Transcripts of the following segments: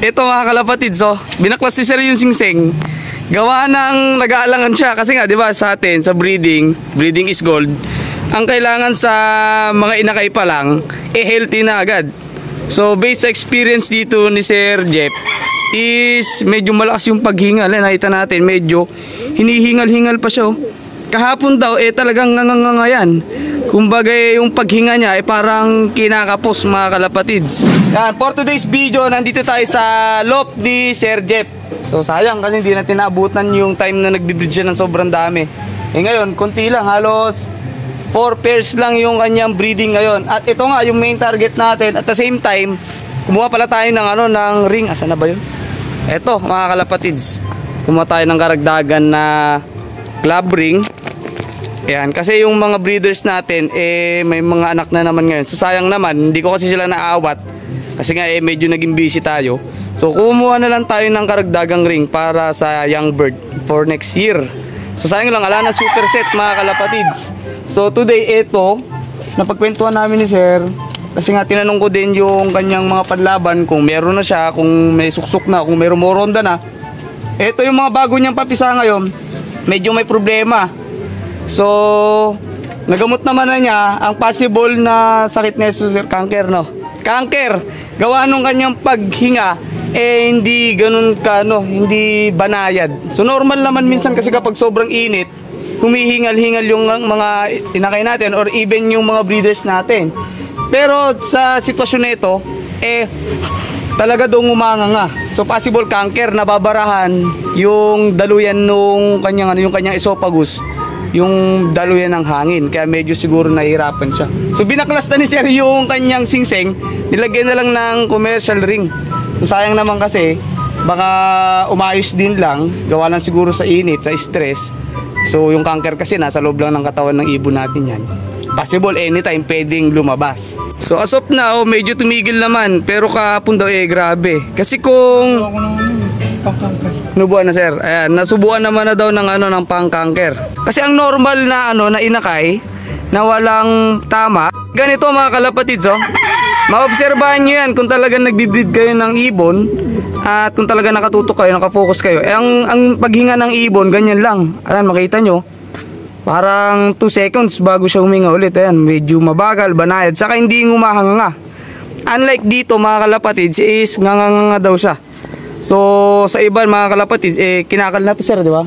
Ito mga kalapatids, so binaklas ni sir yung singsing. Gawa ng nag-aalangan siya kasi nga 'di ba sa atin sa breeding is gold. Ang kailangan sa mga inakay pa lang healthy na agad. So based sa experience dito ni Sir Jeff is medyo malakas yung paghingal. Nakita natin medyo hinihingal-hingal pa siya. Kahapon daw talagang nangangangayan. Kumbaga yung paghinga niya parang kinakapos mga kalapatids. Yan, for today's video nandito tayo sa loft ni Sir Jeff. So sayang kasi hindi natin naabutan yung time na nagbe-breed siya ng sobrang dami. Ngayon, konti lang, halos 4 pairs lang yung kanyang breeding ngayon. At ito nga yung main target natin. At the same time, kumuha pala tayo ng ng ring. Asa na ba yun? Ito mga kalapatids. Kumuha tayo ng karagdagan na club ring. Ayan, kasi yung mga breeders natin may mga anak na naman ngayon. So sayang naman, hindi ko kasi sila naawat. Kasi nga medyo naging busy tayo. So kumuha na lang tayo ng karagdagang ring para sa young bird for next year. So sayang lang, ala na super set mga kalapatids. So today ito, napagkwentuhan namin ni sir. Kasi nga tinanong ko din yung kanyang mga panlaban kung meron na siya, kung may suksok na, kung meron moronda na. Ito yung mga bago niyang papisa ngayon, medyo may problema. So nagamot naman na niya ang possible na sakit na sir, cancer no. Cancer, gawa nung kanyang paghinga hindi ganun ka hindi banayad. So normal naman minsan kasi kapag sobrang init, humihingal-hingal yung mga inakay natin or even yung mga breeders natin. Pero sa sitwasyon nito, talaga daw umanganga. So possible cancer, nababarahan yung daluyan nung kanyang yung kanyang esophagus, yung daluyan ng hangin, kaya medyo siguro nahihirapan siya. So binaklas na ni sir yung kanyang singseng, nilagyan na lang ng commercial ring. So sayang naman kasi baka umayos din lang, gawa lang siguro sa init, sa stress. So yung cancer kasi nasa loob lang ng katawan ng ibon natin yan. Possible anytime pwedeng lumabas. So as of now medyo tumigil naman, pero kahapon daw grabe. Kasi kung nubuan na sir, ayan, nasubuan naman na daw ng pang-cancer. Kasi ang normal na na inakay na walang tama, ganito mga kalapatids maobserbahan nyo yan kung talagang nagbi-breed kayo ng ibon at kung talaga nakatutok kayo, nakafocus kayo. Ang paghinga ng ibon, ganyan lang. Ayan, makita nyo, parang 2 seconds bago siya huminga ulit. Ayan, medyo mabagal, banayad, saka hindi ngumahanga. Unlike dito mga kalapatids is nganganga daw siya. So sa iba mga kalapatids kinakal na to sir, di ba?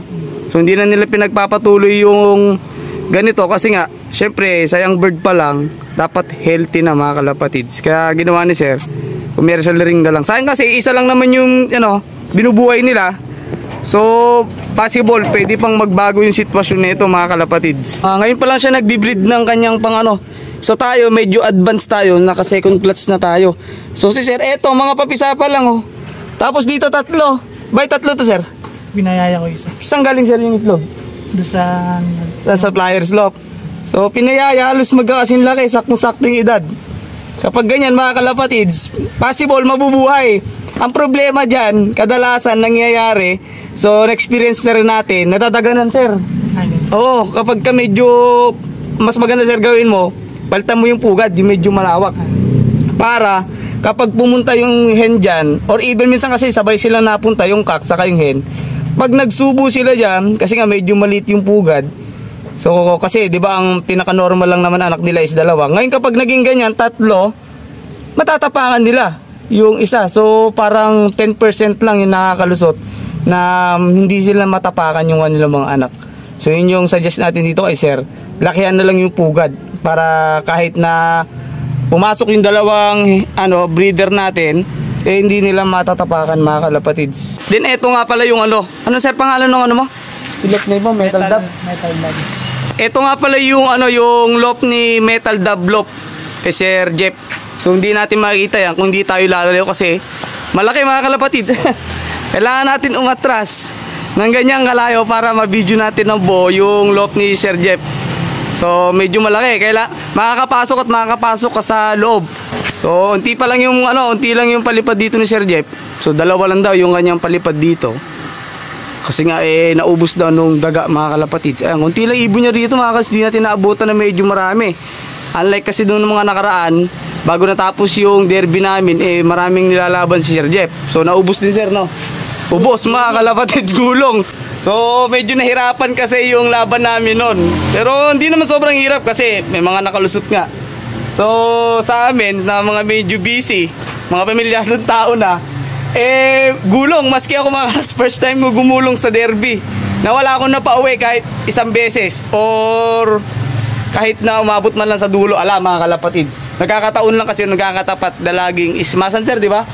So hindi na nila pinagpapatuloy yung ganito kasi nga syempre sa young bird pa lang dapat healthy na mga kalapatids. Kaya ginawa ni sir, commercial ring na lang. Sayang kasi isa lang naman yung binubuhay nila. So possible pwede pang magbago yung sitwasyon nito mga kalapatids. Ngayon pa lang siya nagbi-breed ng kanyang pang So tayo medyo advanced tayo, naka second clutch na tayo. So si sir eto mga papisa pa lang Tapos dito 3. Bay 3 to sir. Pinayaya ko isa. Saan galing sir yung itlog? Doon sa supplier's loft. So pinayaya, halos magkakasin laki, saktong-sakto yung edad. Kapag ganyan mga kalapatids, possible mabubuhay. Ang problema dyan, kadalasan nangyayari, so na-experience na rin natin, natadaganan sir. Oo, kapag ka medyo mas maganda sir gawin mo, palitan mo yung pugad, yung medyo malawak. Para kapag pumunta yung hen dyan, or even minsan kasi sabay sila napunta yung kak saka yung hen, pag nagsubo sila dyan, kasi nga medyo maliit yung pugad, so kasi di ba ang pinaka-normal lang naman anak nila is 2. Ngayon kapag naging ganyan 3, matatapakan nila yung isa. So parang 10% lang yung nakakalusot na hindi sila matapakan yung kanilang mga anak. So yun yung suggest natin dito kay sir, lakihan na lang yung pugad para kahit na pumasok yung 2 breeder natin, hindi nila matatapakan mga kalapatids. Then eto nga pala yung ano sir pangalan ng mo? Pilot na iba, Metal Dove. Metal Dove. Ito nga pala yung yung loft ni Metal Dove loft kay Sir Jeff. So hindi natin makikita yan kung hindi tayo lalayo kasi malaki mga kalapatid. Kailangan natin umatras ng ganyang kalayo para ma-video natin ng buo yung loft ni Sir Jeff. So medyo malaki, kaya makakapasok ka sa loob. So unti pa lang yung unti lang yung palipad dito ni Sir Jeff. So 2 lang daw yung kanyang palipad dito. Kasi nga naubos daw nung daga mga kalapatids. Ayan, unti lang ibon niya rito mga kasi di natin naabutan na medyo marami. Unlike kasi doon ng mga nakaraan, bago natapos yung derby namin, maraming nilalaban si Sir Jeff. So naubos din sir, no? Ubos mga kalapatids, gulong. So medyo nahirapan kasi yung laban namin nun. Pero hindi naman sobrang hirap kasi may mga nakalusot nga. So sa amin na mga medyo busy, mga pamilyadong tao na, gulong. Maski ako mga first time ko gumulong sa derby, nawala akong napauwi kahit isang beses or kahit na umabot man lang sa dulo. Ala mga kalapatids, nagkakataon lang kasi nagkakatapat na laging ismasan sir, di ba?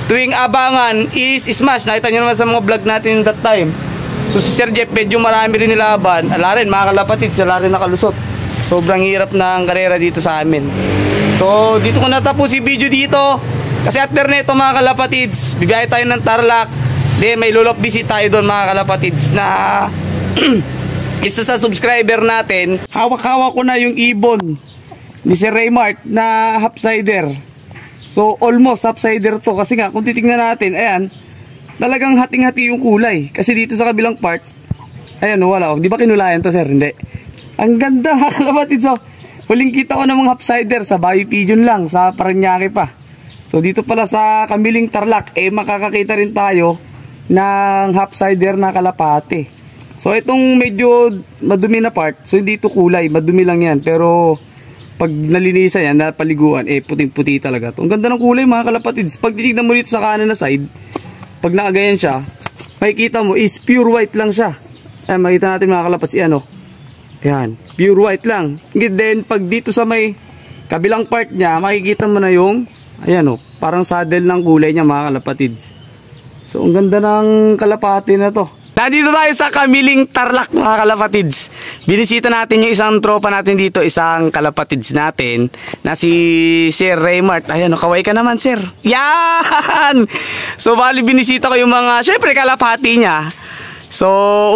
Tuwing abangan is smash. Nakita nyo naman sa mga vlog natin that time. So si Sir Jeff medyo marami rin nilaban. Ala rin mga kalapatids, ala rin nakalusot. Sobrang hirap ng karera dito sa amin. So dito ko natapos si video dito. Kasi after nito mga kalapatids, bibiyay tayo ng Tarlac. Then may lulop visit tayo doon mga kalapatids na isa sa subscriber natin. Hawak-hawak ko na yung ibon ni Sir Raymart na half-sider. So almost half-sider to. Kasi nga kung titignan natin, ayan, talagang hating-hati yung kulay. Kasi dito sa kabilang part, ayan, wala. Di ba kinulayan to sir? Hindi. Ang ganda mga kalapatids. So, huling kita ko ng mga half-sider sa Bayo Pigeon lang, sa Paranaque pa. So dito pala sa Kamiling Tarlac, makakakita rin tayo ng half-sider na kalapate. So itong medyo madumi na part, so hindi ito kulay, madumi lang yan. Pero pag nalinisan yan, napaliguan, puting-puti talaga to. Ang ganda ng kulay mga kalapatids. Pag titignan mo dito sa kanan na side, pag nakagayan siya, makikita mo is pure white lang siya. Ayan, makita natin mga kalapatids, ayan, pure white lang. And then pag dito sa may kabilang part niya, makikita mo na yung, ayan parang saddle ng kulay niya mga kalapatids. So ang ganda ng kalapati na to. Nandito tayo sa Kamiling Tarlac mga kalapatids. Binisita natin yung isang tropa natin dito, isang kalapatids natin na si Sir Raymart. Ayan, kaway ka naman sir. Yan! So bali binisita ko yung mga, syempre kalapati niya. So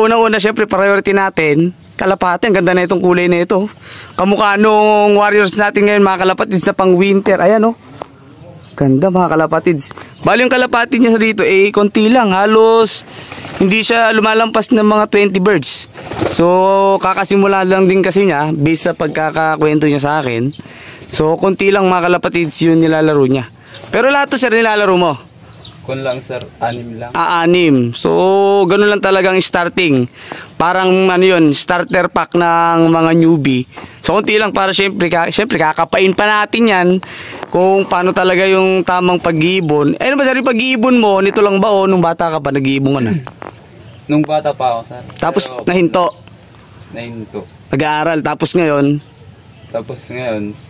unang-una syempre priority natin, kalapati. Ang ganda na itong kulay na ito. Kamukha nung warriors natin ngayon mga kalapatids sa pang winter. Ayan ganda mga kalapatids. Bali yung kalapati niya dito konti lang, halos hindi siya lumalampas ng mga 20 birds. So kakasimula lang din kasi niya based sa pagkakakwento niya sa akin. So konti lang mga kalapatids yun nilalaro niya. Pero lahat to sir nilalaro mo? Kun lang sir, 6 lang. 6. So ganun lang talagang starting. Parang yun, starter pack ng mga newbie. So konti lang para syempre kakapain pa natin yan kung paano talaga yung tamang pag-iibon. Ano ba sir, yung pag-iibon mo, nito lang ba o nung bata ka pa nag-iibon ka na? Nung bata pa ako sir. Tapos pero, nahinto? Nahinto. Nag-aaral, tapos ngayon,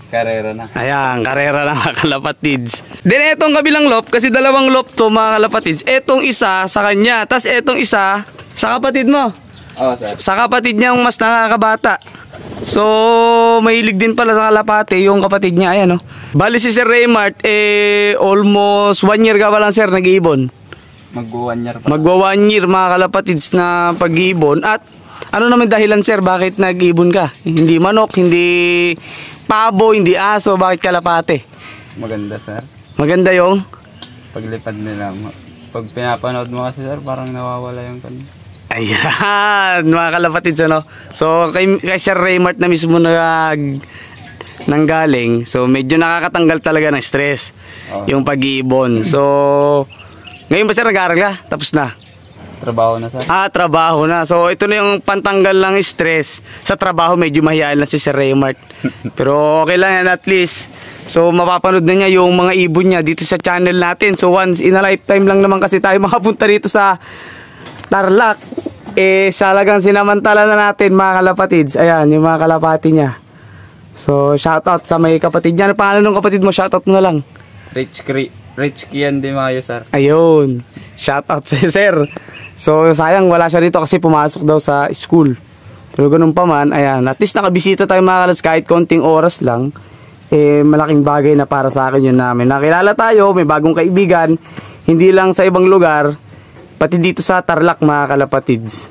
karera na. ayan, karera na mga kalapatids. Then etong kabilang lop, kasi dalawang lop to mga kalapatids. Etong isa sa kanya, tas etong isa sa kapatid mo. Oo sir. Sa kapatid niya yung mas nakakabata. So mahilig din pala sa kalapate yung kapatid niya. Ayan Bali si Sir Raymart almost 1 year ka pa lang sir nag-iibon. Magwa 1 year pa. Magwa 1 year mga kalapatids na pag-iibon. At ano naman dahilan sir bakit nag-iibon ka? Hindi manok, hindi pabo, hindi aso, bakit kalapate? Maganda sir. Maganda yung Paglipad nila. Pag pinapanood mo kasi sir, parang nawawala yung kanina. ayan mga kalapatids So kay Sir Raymart na mismo nanggaling. So medyo nakakatanggal talaga ng stress yung pag-iibon. So ngayon ba sir nag-aaral ka? Tapos na? Trabaho na sir. Trabaho na. So ito na yung pantanggal ng stress. Sa trabaho medyo mahiyaan na si Sir Raymart. Pero okay lang yan at least. So mapapanood na niya yung mga ibon niya dito sa channel natin. So once in a lifetime lang naman kasi tayo makapunta dito sa Tarlac. Salagang sinamantala na natin mga kalapatids. Ayan yung mga kalapati niya. So shoutout sa may kapatid niya. Ano pangalan ng kapatid mo? Shoutout mo na lang. Rich Kian Di Mayo sir. Ayun. Shoutout sa sir. So sayang wala siya dito kasi pumasok daw sa school. Pero ganun pa man, ayan, at least nakabisita tayo mga kalas kahit konting oras lang. Malaking bagay na para sa akin yun namin. Nakilala tayo, may bagong kaibigan, hindi lang sa ibang lugar, pati dito sa Tarlac mga kalapatids.